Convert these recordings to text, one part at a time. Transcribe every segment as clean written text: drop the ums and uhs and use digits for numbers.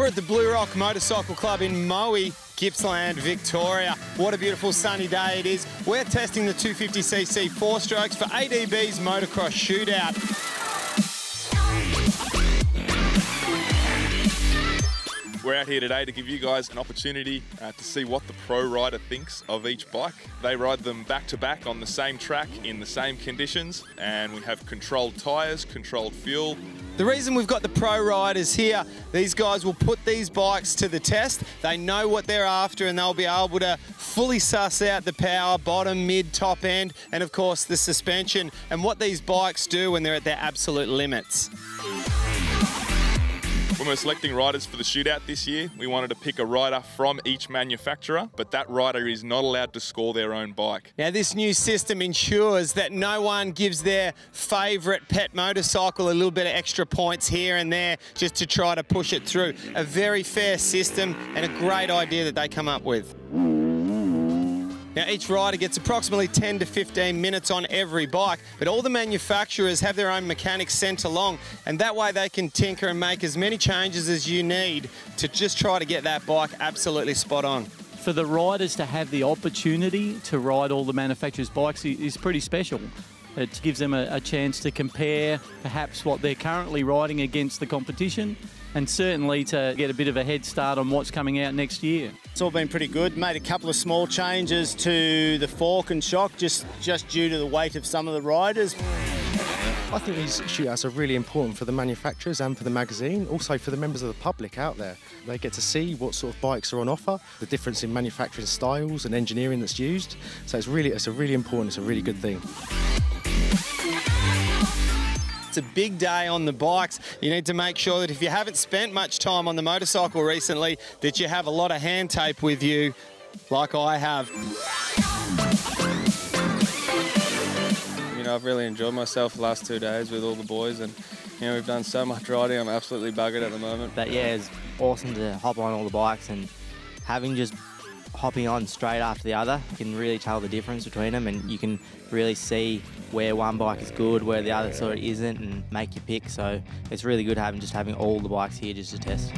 We're at the Blue Rock Motorcycle Club in Moe, Gippsland, Victoria. What a beautiful sunny day it is. We're testing the 250cc 4-strokes for ADB's motocross shootout. We're out here today to give you guys an opportunity to see what the pro rider thinks of each bike. They ride them back to back on the same track in the same conditions, and we have controlled tyres, controlled fuel. The reason we've got the pro riders here, these guys will put these bikes to the test. They know what they're after and they'll be able to fully suss out the power, bottom, mid, top end, and of course the suspension and what these bikes do when they're at their absolute limits. When we're selecting riders for the shootout this year, we wanted to pick a rider from each manufacturer, but that rider is not allowed to score their own bike. Now, this new system ensures that no one gives their favourite pet motorcycle a little bit of extra points here and there just to try to push it through. A very fair system and a great idea that they come up with. Now, each rider gets approximately 10 to 15 minutes on every bike, but all the manufacturers have their own mechanics sent along, and that way they can tinker and make as many changes as you need to just try to get that bike absolutely spot on. For the riders to have the opportunity to ride all the manufacturers' bikes is pretty special. It gives them a chance to compare perhaps what they're currently riding against the competition, and certainly to get a bit of a head start on what's coming out next year. It's all been pretty good. Made a couple of small changes to the fork and shock just due to the weight of some of the riders. I think these shootouts are really important for the manufacturers and for the magazine, also for the members of the public out there. They get to see what sort of bikes are on offer, the difference in manufacturing styles and engineering that's used. So it's a really good thing. It's a big day on the bikes. You need to make sure that if you haven't spent much time on the motorcycle recently, that you have a lot of hand tape with you, like I have. You know, I've really enjoyed myself the last 2 days with all the boys, and you know, we've done so much riding. I'm absolutely buggered at the moment. But yeah, it's awesome to hop on all the bikes, and having just hopping on straight after the other, you can really tell the difference between them, and you can really see where one bike is good, where the other sort of isn't, and make your pick. So it's really good having all the bikes here just to test.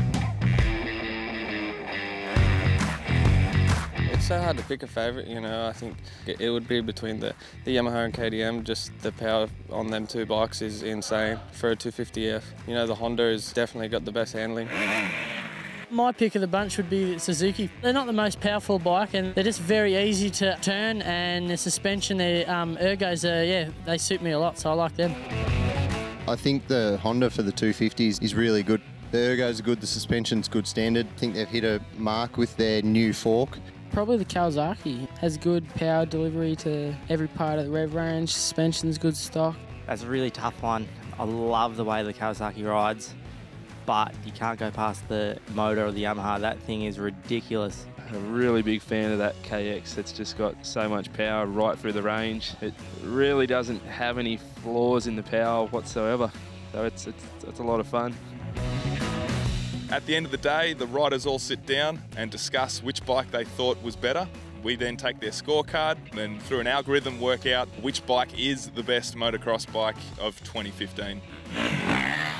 It's so hard to pick a favourite, you know. I think it would be between the Yamaha and KTM. Just the power on them two bikes is insane for a 250F. You know, the Honda has definitely got the best handling. My pick of the bunch would be Suzuki. They're not the most powerful bike, and they're just very easy to turn, and the suspension, their ergos, they suit me a lot, so I like them. I think the Honda for the 250s is really good. The ergos are good, the suspension's good standard. I think they've hit a mark with their new fork. Probably the Kawasaki. Has good power delivery to every part of the rev range, suspension's good stock. That's a really tough one. I love the way the Kawasaki rides, but you can't go past the motor of the Yamaha. That thing is ridiculous. I'm a really big fan of that KX. It's just got so much power right through the range. It really doesn't have any flaws in the power whatsoever. So it's a lot of fun. At the end of the day, the riders all sit down and discuss which bike they thought was better. We then take their scorecard and through an algorithm work out which bike is the best motocross bike of 2015.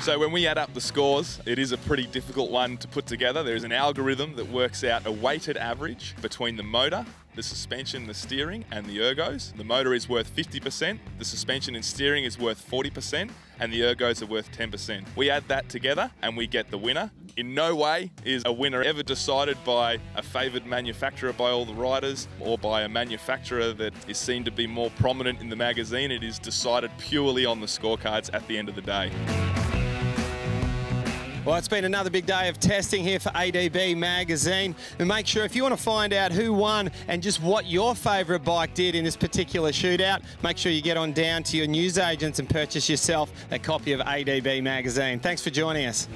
So when we add up the scores, it is a pretty difficult one to put together. There's an algorithm that works out a weighted average between the motor, the suspension, the steering, and the ergos. The motor is worth 50%, the suspension and steering is worth 40%, and the ergos are worth 10%. We add that together and we get the winner. In no way is a winner ever decided by a favoured manufacturer by all the riders or by a manufacturer that is seen to be more prominent in the magazine. It is decided purely on the scorecards at the end of the day. Well, it's been another big day of testing here for ADB magazine. And make sure if you want to find out who won and just what your favourite bike did in this particular shootout, make sure you get on down to your newsagents and purchase yourself a copy of ADB magazine. Thanks for joining us.